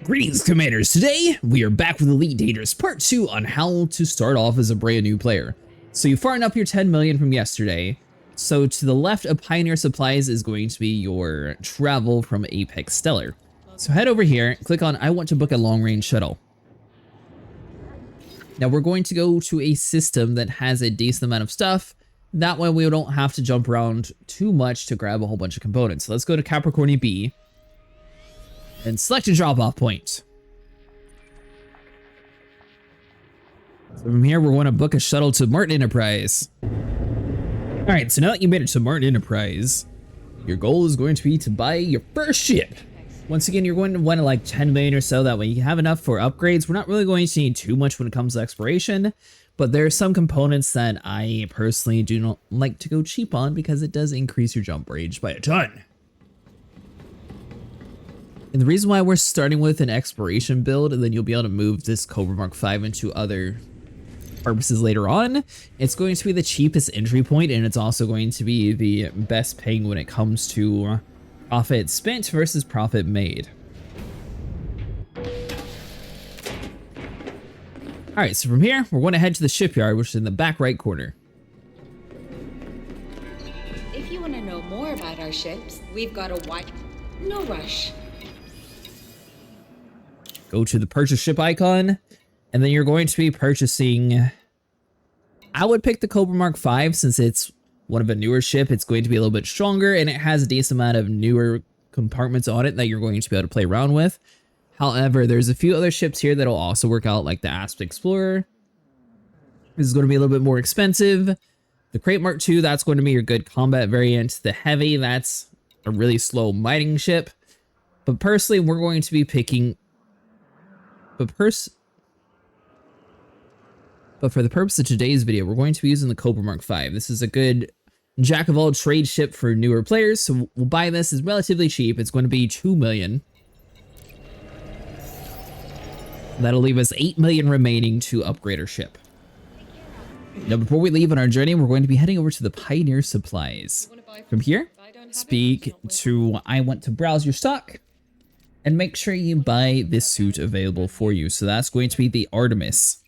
Greetings, Commanders! Today, we are back with Elite Dangerous Part 2 on how to start off as a brand new player. So you've farmed up your 10 million from yesterday. So to the left of Pioneer Supplies is going to be your travel from Apex Stellar. So head over here, click on I want to book a long-range shuttle. Now we're going to go to a system that has a decent amount of stuff. That way we don't have to jump around too much to grab a whole bunch of components. So let's go to Capricorn B. And select a drop-off point. So from here, we're going to book a shuttle to Martin Enterprise. Alright, so now that you made it to Martin Enterprise, your goal is going to be to buy your first ship. Once again, you're going to want like 10 million or so, that way you can have enough for upgrades. We're not really going to need too much when it comes to exploration, but there are some components that I personally do not like to go cheap on because it does increase your jump range by a ton. And the reason why we're starting with an exploration build, and then you'll be able to move this Cobra Mk V into other purposes later on, it's going to be the cheapest entry point, and it's also going to be the best paying when it comes to profit spent versus profit made. Alright, so from here, we're going to head to the shipyard, which is in the back right corner. If you want to know more about our ships, we've got a wide... No rush. Go to the purchase ship icon, and then you're going to be purchasing... I would pick the Cobra Mk V since it's one of a newer ship. It's going to be a little bit stronger, and it has a decent amount of newer compartments on it that you're going to be able to play around with. However, there's a few other ships here that'll also work out, like the Asp Explorer. This is going to be a little bit more expensive. The Crate Mark II, that's going to be your good combat variant. The Heavy, that's a really slow mining ship. But personally, we're going to be picking... But for the purpose of today's video, we're going to be using the Cobra Mk V. This is a good jack-of-all-trades ship for newer players, so we'll buy this. It's relatively cheap. It's going to be 2 million. That'll leave us 8 million remaining to upgrade our ship. Now, before we leave on our journey, we're going to be heading over to the Pioneer Supplies. From here, speak to I want to browse your stock, and make sure you buy this suit available for you. So that's going to be the Artemis.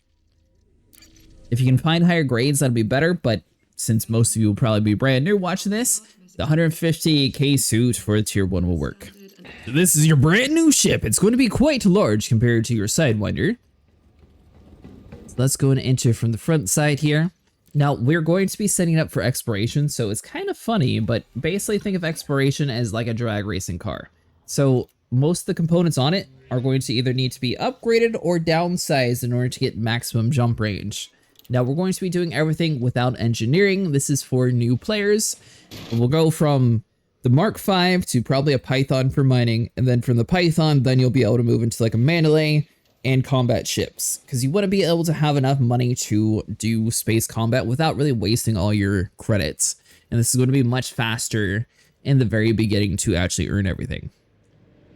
If you can find higher grades, that'll be better, but since most of you will probably be brand new watching this, the 150k suit for tier 1 will work. So this is your brand new ship. It's going to be quite large compared to your Sidewinder. So let's go and enter from the front side here. Now, we're going to be setting up for exploration, so it's kind of funny, but basically think of exploration as like a drag racing car. So most of the components on it are going to either need to be upgraded or downsized in order to get maximum jump range. Now we're going to be doing everything without engineering. This is for new players. We'll go from the Mark V to probably a Python for mining, and then from the Python, then you'll be able to move into like a Mandalay and combat ships, because you want to be able to have enough money to do space combat without really wasting all your credits. And this is going to be much faster in the very beginning to actually earn everything.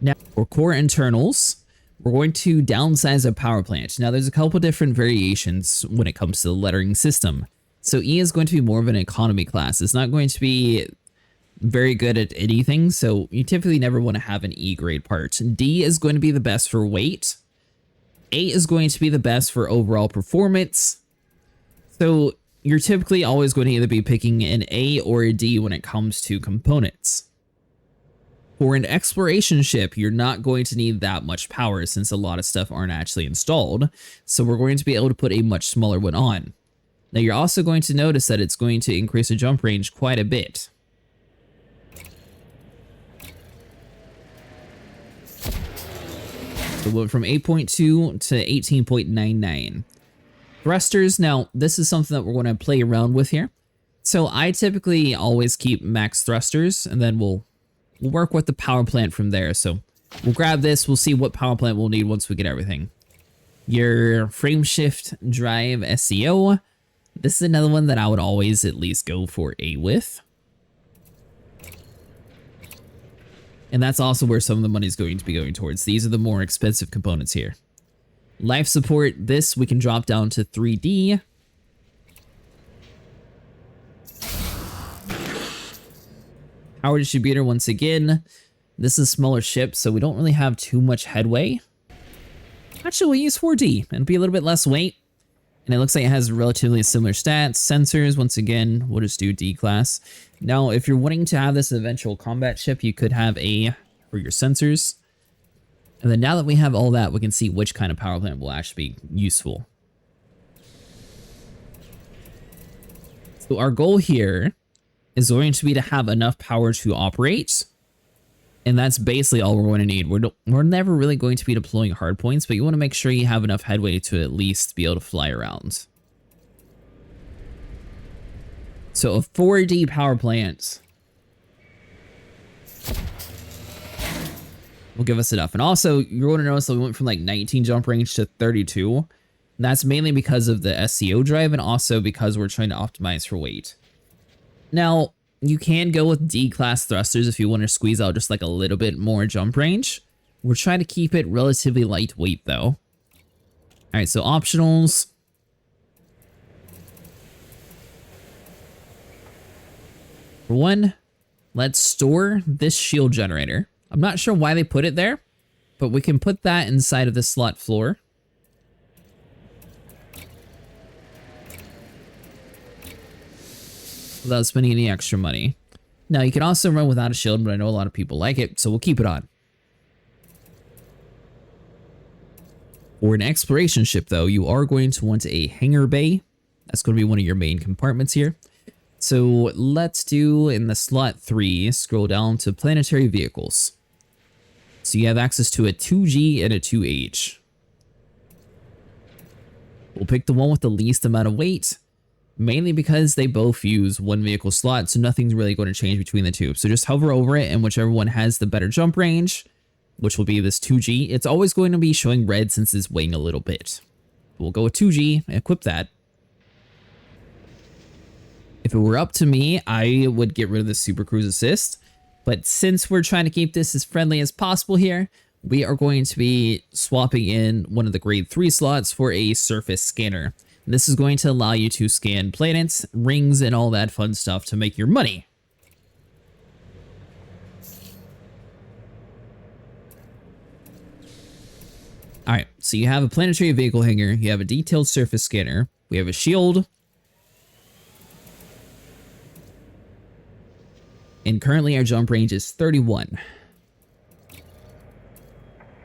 Now, for core internals, we're going to downsize a power plant. Now, there's a couple different variations when it comes to the lettering system. So E is going to be more of an economy class. It's not going to be very good at anything, so you typically never want to have an E grade part. D is going to be the best for weight. A is going to be the best for overall performance. So you're typically always going to either be picking an A or a D when it comes to components. For an exploration ship, you're not going to need that much power since a lot of stuff aren't actually installed, so we're going to be able to put a much smaller one on. Now you're also going to notice that it's going to increase the jump range quite a bit. So we went from 8.2 to 18.99. Thrusters, now this is something that we're going to play around with here. So I typically always keep max thrusters, and then we'll work with the power plant from there. So we'll grab this. We'll see what power plant we'll need once we get everything. Your frame shift drive SEO. This is another one that I would always at least go for A with. And that's also where some of the money is going to be going towards. These are the more expensive components here. Life support, this we can drop down to 3D. Power distributor, once again, this is a smaller ship, so we don't really have too much headway. Actually, we'll use 4D. It'll be a little bit less weight. And it looks like it has relatively similar stats. Sensors, once again, we'll just do D class. Now, if you're wanting to have this eventual combat ship, you could have A for your sensors. And then now that we have all that, we can see which kind of power plant will actually be useful. So our goal here is going to be to have enough power to operate. And that's basically all we're going to need. We're never really going to be deploying hard points, but you want to make sure you have enough headway to at least be able to fly around. So a 4D power plant will give us enough. And also, you're going to notice that we went from like 19 jump range to 32. And that's mainly because of the SCO drive and also because we're trying to optimize for weight. Now, you can go with D-class thrusters if you want to squeeze out just like a little bit more jump range. We're trying to keep it relatively lightweight though. All right, so optionals. For one, let's store this shield generator. I'm not sure why they put it there, but we can put that inside of the slot floor. Without spending any extra money. Now, you can also run without a shield, but I know a lot of people like it, so we'll keep it on. For an exploration ship, though, you are going to want a hangar bay. That's going to be one of your main compartments here. So let's do, in the slot 3, scroll down to planetary vehicles. So you have access to a 2G and a 2H. We'll pick the one with the least amount of weight, mainly because they both use one vehicle slot, so nothing's really going to change between the two. So just hover over it, and whichever one has the better jump range, which will be this 2G, it's always going to be showing red since it's weighing a little bit. We'll go with 2G, equip that. If it were up to me, I would get rid of the Super Cruise Assist, but since we're trying to keep this as friendly as possible here, we are going to be swapping in one of the grade 3 slots for a surface scanner. This is going to allow you to scan planets, rings, and all that fun stuff to make your money. Alright, so you have a planetary vehicle hangar, you have a detailed surface scanner, we have a shield, and currently our jump range is 31.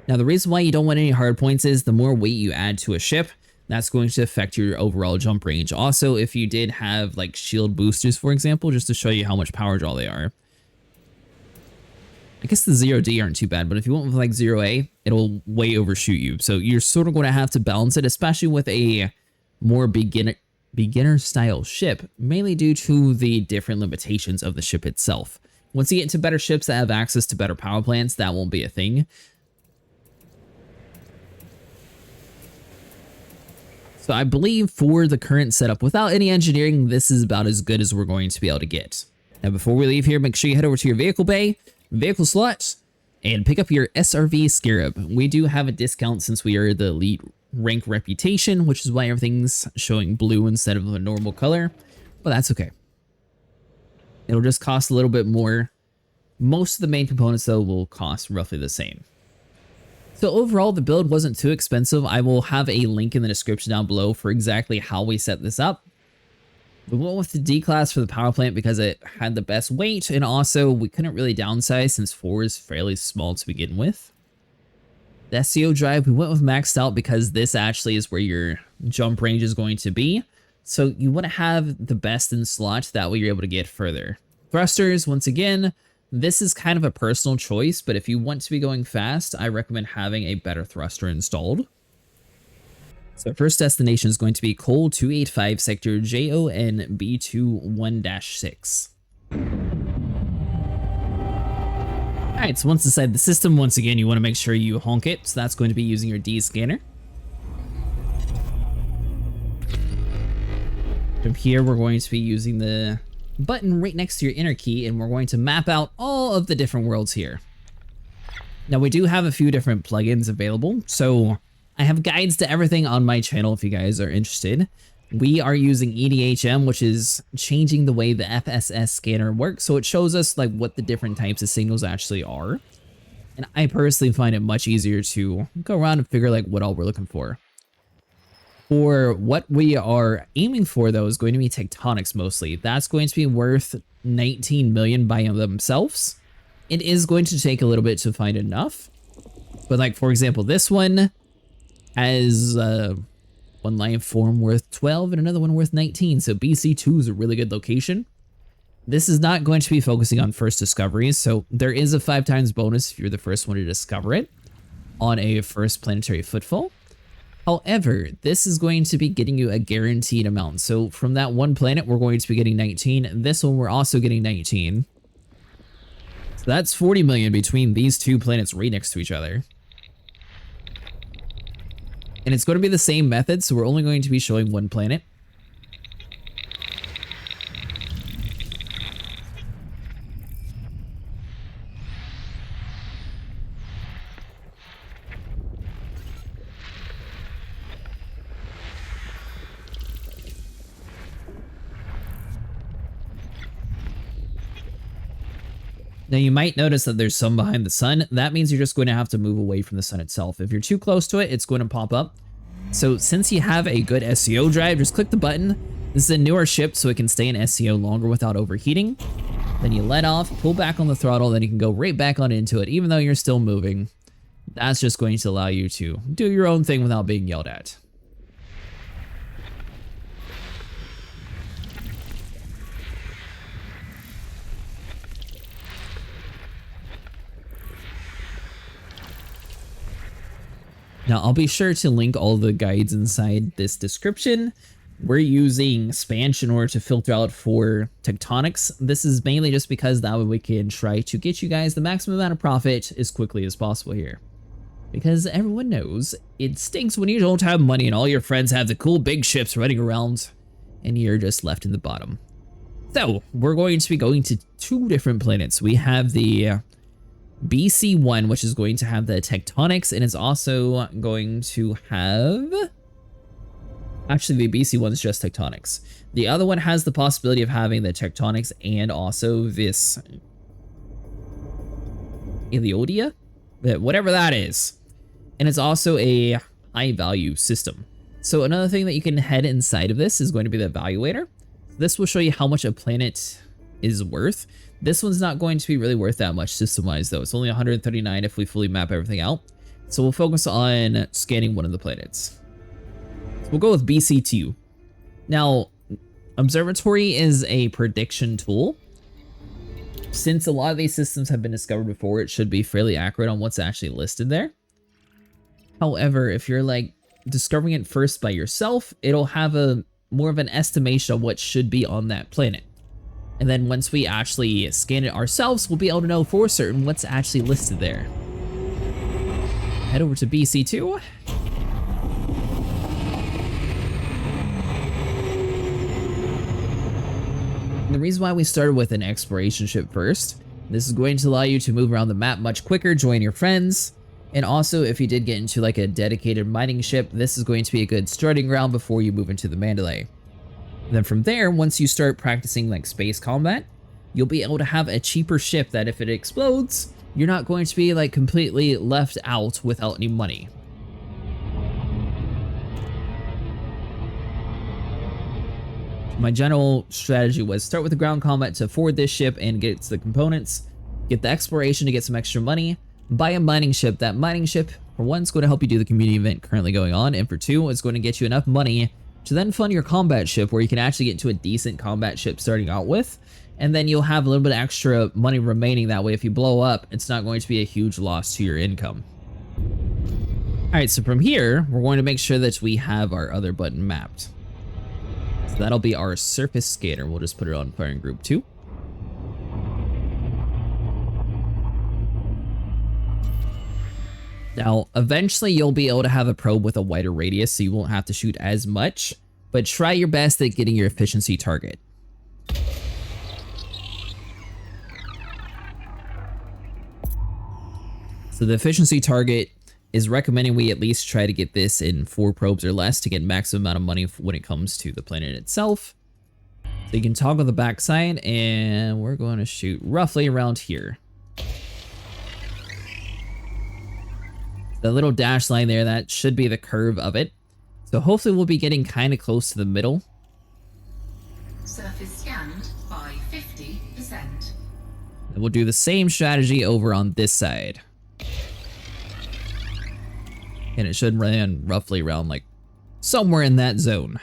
Now the reason why you don't want any hard points is the more weight you add to a ship, that's going to affect your overall jump range. Also, if you did have like shield boosters, for example, just to show you how much power draw they are. I guess the 0D aren't too bad, but if you went with like 0A, it'll way overshoot you. So you're sort of going to have to balance it, especially with a more beginner style ship, mainly due to the different limitations of the ship itself. Once you get into better ships that have access to better power plants, that won't be a thing. So I believe for the current setup, without any engineering, this is about as good as we're going to be able to get. Now, before we leave here, make sure you head over to your vehicle bay, vehicle slot, and pick up your SRV Scarab. We do have a discount since we are the elite rank reputation, which is why everything's showing blue instead of a normal color, but that's okay. It'll just cost a little bit more. Most of the main components, though, will cost roughly the same. So overall, the build wasn't too expensive. I will have a link in the description down below for exactly how we set this up. We went with the D class for the power plant because it had the best weight, and also we couldn't really downsize since 4 is fairly small to begin with. The SCO drive, we went with maxed out because this actually is where your jump range is going to be. So you want to have the best in slot, that way you're able to get further. Thrusters, once again, this is kind of a personal choice, but if you want to be going fast, I recommend having a better thruster installed. So our first destination is going to be Col 285 sector JON B21-6. Alright, so once inside the system, once again, you want to make sure you honk it. So that's going to be using your D scanner. From here, we're going to be using the button right next to your enter key, and we're going to map out all of the different worlds here. Now, we do have a few different plugins available, so I have guides to everything on my channel if you guys are interested. We are using EDHM, which is changing the way the FSS scanner works, so it shows us like what the different types of signals actually are. And I personally find it much easier to go around and figure like what all we're looking for. For what we are aiming for though is going to be tectonics mostly. That's going to be worth 19 million by themselves. It is going to take a little bit to find enough. But like, for example, this one has one life form worth 12 and another one worth 19. So BC2 is a really good location. This is not going to be focusing on first discoveries. So there is a 5 times bonus if you're the first one to discover it on a first planetary footfall. However, this is going to be getting you a guaranteed amount. So from that one planet, we're going to be getting 19. This one, we're also getting 19. So that's 40 million between these 2 planets right next to each other. And it's going to be the same method, so we're only going to be showing one planet. Now you might notice that there's some behind the sun. That means you're just going to have to move away from the sun itself. If you're too close to it, it's going to pop up. So since you have a good SEO drive, just click the button. This is a newer ship, so it can stay in SEO longer without overheating. Then you let off, pull back on the throttle, then you can go right back on into it, even though you're still moving. That's just going to allow you to do your own thing without being yelled at. Now, I'll be sure to link all the guides inside this description. We're using Spanch in order to filter out for tectonics. This is mainly just because that way we can try to get you guys the maximum amount of profit as quickly as possible here. Because everyone knows it stinks when you don't have money and all your friends have the cool big ships running around and you're just left in the bottom. So, we're going to be going to 2 different planets. We have the BC1, which is going to have the tectonics, and it's also going to have... Actually, the BC1 is just tectonics. The other one has the possibility of having the tectonics and also this... Eliodia? Whatever that is. And it's also a high-value system. So another thing that you can head inside of this is going to be the evaluator. This will show you how much a planet is worth. This one's not going to be really worth that much system-wise, though. It's only 139 if we fully map everything out. So we'll focus on scanning one of the planets. So we'll go with BC2. Now, Observatory is a prediction tool. Since a lot of these systems have been discovered before, it should be fairly accurate on what's actually listed there. However, if you're like discovering it first by yourself, it'll have a more of an estimation of what should be on that planet. And then once we actually scan it ourselves, we'll be able to know for certain what's actually listed there. Head over to BC2. And the reason why we started with an exploration ship first, this is going to allow you to move around the map much quicker, join your friends. And also, if you did get into like a dedicated mining ship, this is going to be a good starting ground before you move into the Mandalay. Then from there, once you start practicing like space combat, you'll be able to have a cheaper ship that if it explodes, you're not going to be like completely left out without any money. My general strategy was start with the ground combat to forward this ship and get the components, get the exploration to get some extra money, buy a mining ship. That mining ship, for one, is going to help you do the community event currently going on, and for two, it's going to get you enough money to then fund your combat ship where you can actually get into a decent combat ship starting out with, and then you'll have a little bit of extra money remaining. That way, if you blow up, it's not going to be a huge loss to your income. Alright, so from here, we're going to make sure that we have our other button mapped. So that'll be our surface scanner. We'll just put it on firing group 2. Now, eventually you'll be able to have a probe with a wider radius, so you won't have to shoot as much, but try your best at getting your efficiency target. So the efficiency target is recommending we at least try to get this in 4 probes or less to get maximum amount of money when it comes to the planet itself. So you can toggle the backside, and we're going to shoot roughly around here. The little dash line there, that should be the curve of it. So hopefully we'll be getting kind of close to the middle. Surface scanned by 50%. And we'll do the same strategy over on this side. And it should run roughly around like somewhere in that zone.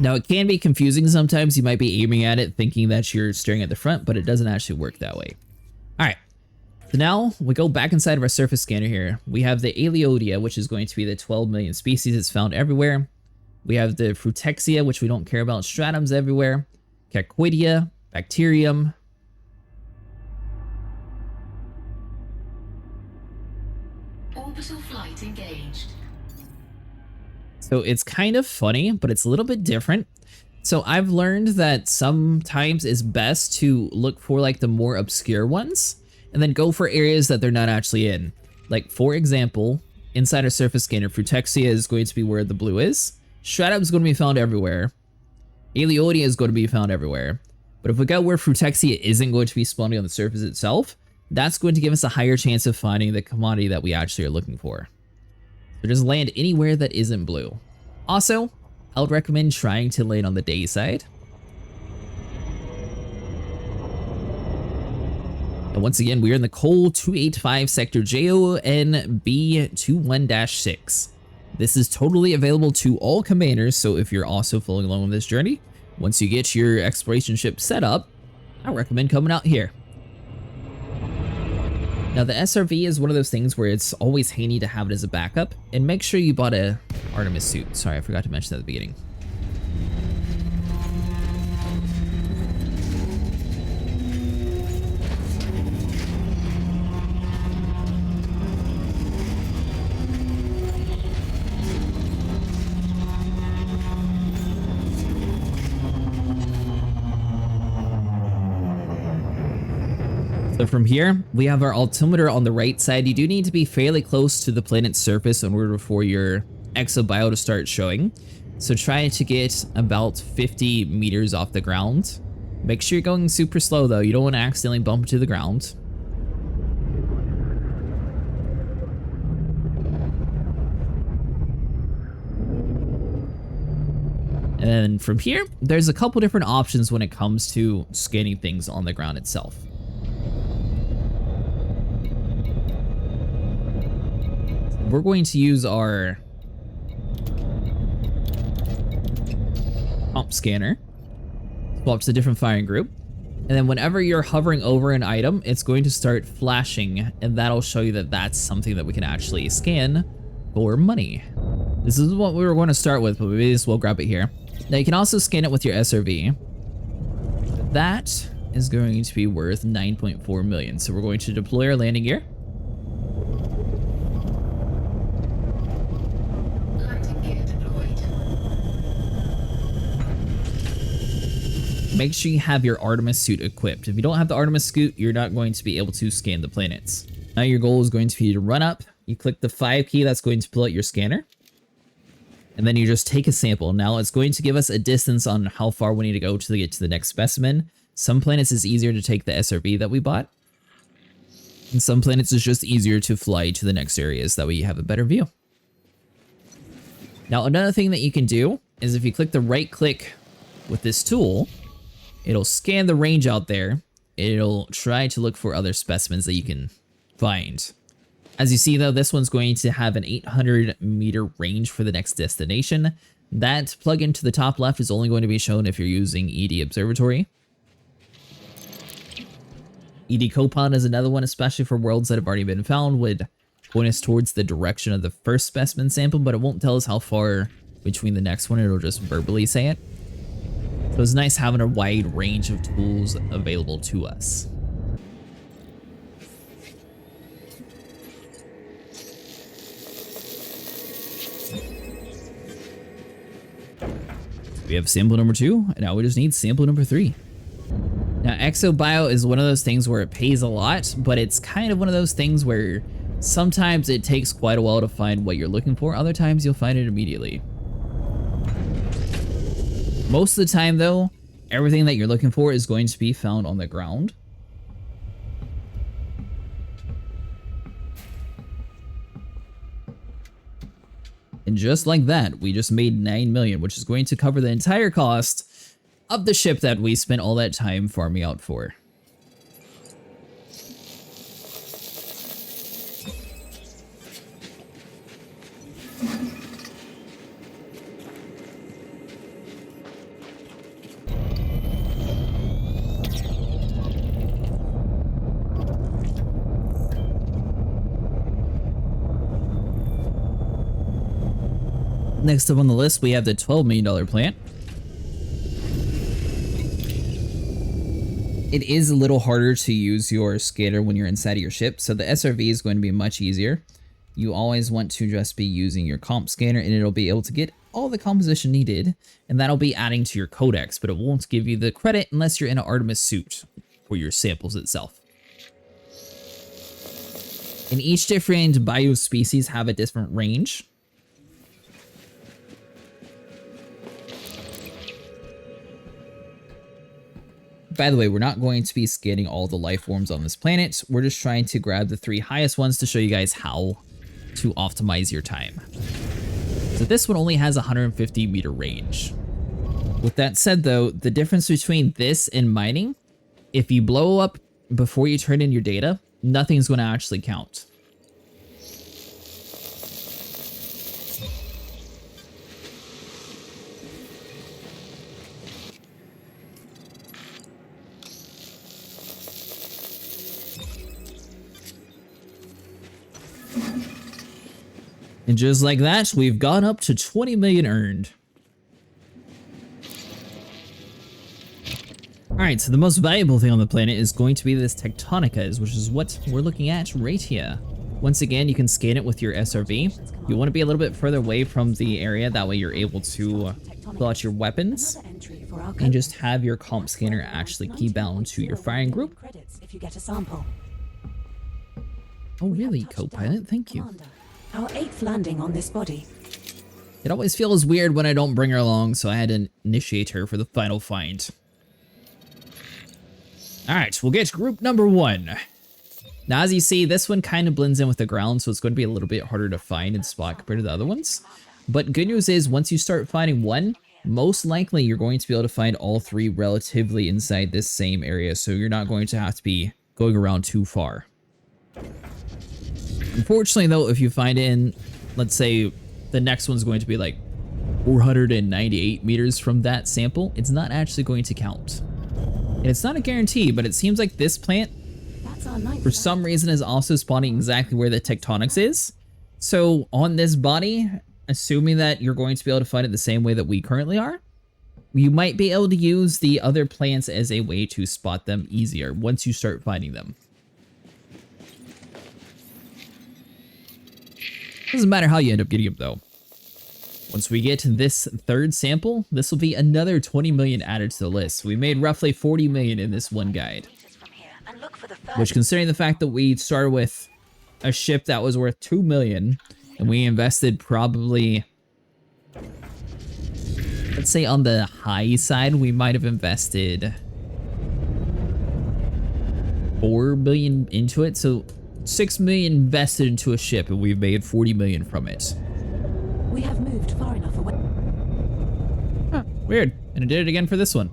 Now it can be confusing sometimes. You might be aiming at it thinking that you're staring at the front, but it doesn't actually work that way. All right. So now we go back inside of our surface scanner here. We have the Aliodia, which is going to be the 12 million species it's found everywhere. We have the Frutexia, which we don't care about. Stratums everywhere. Cacoidia, Bacterium. Orbital flight engaged. So it's kind of funny, but it's a little bit different. So I've learned that sometimes it's best to look for like the more obscure ones and then go for areas that they're not actually in. Like for example, inside our surface scanner, Frutexia is going to be where the blue is. Stratum is going to be found everywhere. Aliodia is going to be found everywhere. But if we go where Frutexia isn't going to be spawning on the surface itself, that's going to give us a higher chance of finding the commodity that we actually are looking for. So just land anywhere that isn't blue. Also, I would recommend trying to land on the day side. And once again, we are in the Col 285 sector JONB21-6. This is totally available to all commanders, so if you're also following along on this journey, once you get your exploration ship set up, I recommend coming out here. Now the SRV is one of those things where it's always handy to have it as a backup, and make sure you bought a Artemis suit. Sorry, I forgot to mention that at the beginning. So from here, we have our altimeter on the right side. You do need to be fairly close to the planet's surface in order for your exobio to start showing. So try to get about 50 meters off the ground. Make sure you're going super slow though. You don't want to accidentally bump into the ground. And then from here, there's a couple different options when it comes to scanning things on the ground itself. We're going to use our pump scanner, swap to a different firing group, and then whenever you're hovering over an item, it's going to start flashing, and that'll show you that that's something that we can actually scan for money. This is what we were going to start with, but we may as well grab it here. Now you can also scan it with your SRV. That is going to be worth 9.4 million. So we're going to deploy our landing gear. Make sure you have your Artemis suit equipped. If you don't have the Artemis suit, you're not going to be able to scan the planets. Now your goal is going to be to run up. You click the 5 key, that's going to pull out your scanner. And then you just take a sample. Now it's going to give us a distance on how far we need to go to get to the next specimen. Some planets is easier to take the SRV that we bought. And some planets is just easier to fly to the next areas. That way you have a better view. Now another thing that you can do is if you click the right click with this tool, it'll scan the range out there. It'll try to look for other specimens that you can find. As you see though, this one's going to have an 800 meter range for the next destination. That plugin to the top left is only going to be shown if you're using ED Observatory. ED Coupon is another one, especially for worlds that have already been found, would point us towards the direction of the first specimen sample, but it won't tell us how far between the next one. It'll just verbally say it. So it's nice having a wide range of tools available to us. We have sample number 2, and now we just need sample number 3. Now, exobio is one of those things where it pays a lot, but it's kind of one of those things where sometimes it takes quite a while to find what you're looking for. Other times you'll find it immediately. Most of the time though, everything that you're looking for is going to be found on the ground. And just like that, we just made 9 million, which is going to cover the entire cost of the ship that we spent all that time farming out for. Next up on the list, we have the $12 million plant. It is a little harder to use your scanner when you're inside of your ship, so the SRV is going to be much easier. You always want to just be using your comp scanner, and it'll be able to get all the composition needed, and that'll be adding to your codex, but it won't give you the credit unless you're in an Artemis suit for your samples itself. And each different biospecies have a different range. By the way, we're not going to be scanning all the life forms on this planet. We're just trying to grab the 3 highest ones to show you guys how to optimize your time. So this one only has 150 meter range. With that said though, the difference between this and mining, if you blow up before you turn in your data, nothing's going to actually count. And just like that, we've gone up to 20 million earned. Alright, so the most valuable thing on the planet is going to be this Tectonicas, which is what we're looking at right here. Once again, you can scan it with your SRV. You want to be a little bit further away from the area, that way you're able to pull out your weapons and just have your comp scanner actually key bound to your firing group. Oh really, co-pilot? Thank you. Our 8th landing on this body. It always feels weird when I don't bring her along, so I had to initiate her for the final find. Alright, we'll get group number 1. Now as you see, this one kind of blends in with the ground, so it's going to be a little bit harder to find and spot compared to the other ones. But good news is, once you start finding one, most likely you're going to be able to find all 3 relatively inside this same area, so you're not going to have to be going around too far. Unfortunately though, if you find in, let's say the next one's going to be like 498 meters from that sample, it's not actually going to count. And it's not a guarantee, but it seems like this plant, for some reason, is also spawning exactly where the Tectonics is. So on this body, assuming that you're going to be able to find it the same way that we currently are, you might be able to use the other plants as a way to spot them easier once you start finding them. Doesn't matter how you end up getting them though. Once we get to this 3rd sample, this will be another 20 million added to the list. We made roughly 40 million in this one guide. Which, considering the fact that we started with a ship that was worth 2 million, and we invested probably, let's say on the high side, we might have invested 4 million into it. So 6 million invested into a ship, and we've made 40 million from it. We have moved far enough away. Huh, weird. And I did it again for this one.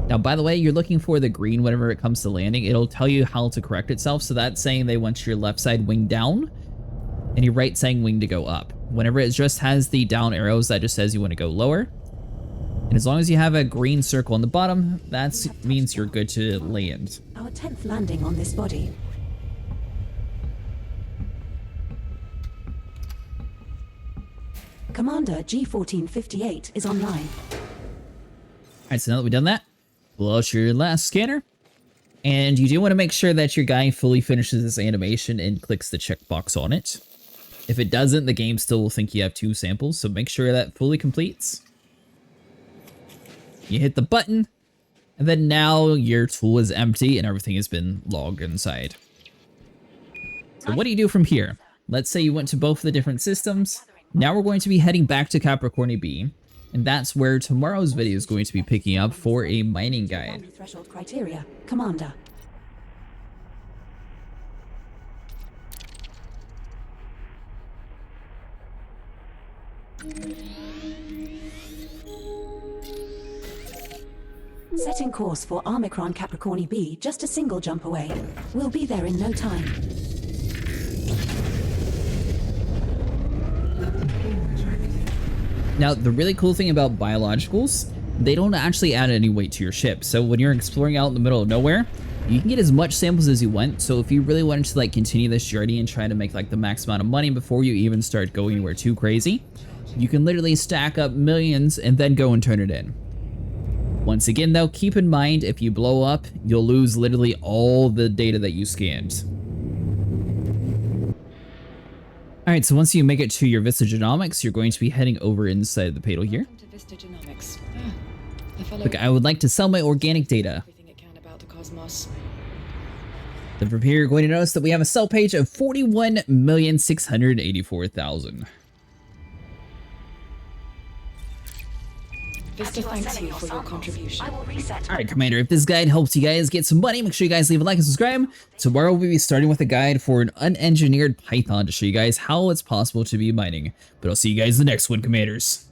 Now, by the way, you're looking for the green whenever it comes to landing. It'll tell you how to correct itself. So that's saying they want your left side wing down and your right saying wing to go up. Whenever it just has the down arrows, that just says you want to go lower. And as long as you have a green circle on the bottom, that means you're good to land. Our 10th landing on this body. Commander G1458 is online. Alright, so now that we've done that, pull out your last scanner. And you do want to make sure that your guy fully finishes this animation and clicks the checkbox on it. If it doesn't, the game still will think you have 2 samples, so make sure that fully completes. You hit the button, and then now your tool is empty and everything has been logged inside. So what do you do from here? Let's say you went to both of the different systems. Now we're going to be heading back to Capricorn B, and that's where tomorrow's video is going to be picking up for a mining guide. Threshold criteria, Commander. Setting course for Omicron Capricorni B, just a single jump away. We'll be there in no time. Now, the really cool thing about biologicals, they don't actually add any weight to your ship. So when you're exploring out in the middle of nowhere, you can get as much samples as you want. So if you really wanted to like continue this journey and try to make like the max amount of money before you even start going anywhere too crazy, you can literally stack up millions and then go and turn it in. Once again though, keep in mind if you blow up, you'll lose literally all the data that you scanned. Alright, so once you make it to your Vista Genomics, you're going to be heading over inside the Padal here. Welcome to Vista Genomics. The fellow Look, I would like to sell my organic data. everything it can about the cosmos. Then from here, you're going to notice that we have a sell page of 41,684,000. Vista thanks you for your contribution. Alright, Commander, if this guide helps you guys get some money, make sure you guys leave a like and subscribe. Tomorrow we'll be starting with a guide for an unengineered Python to show you guys how it's possible to be mining. But I'll see you guys in the next one, Commanders.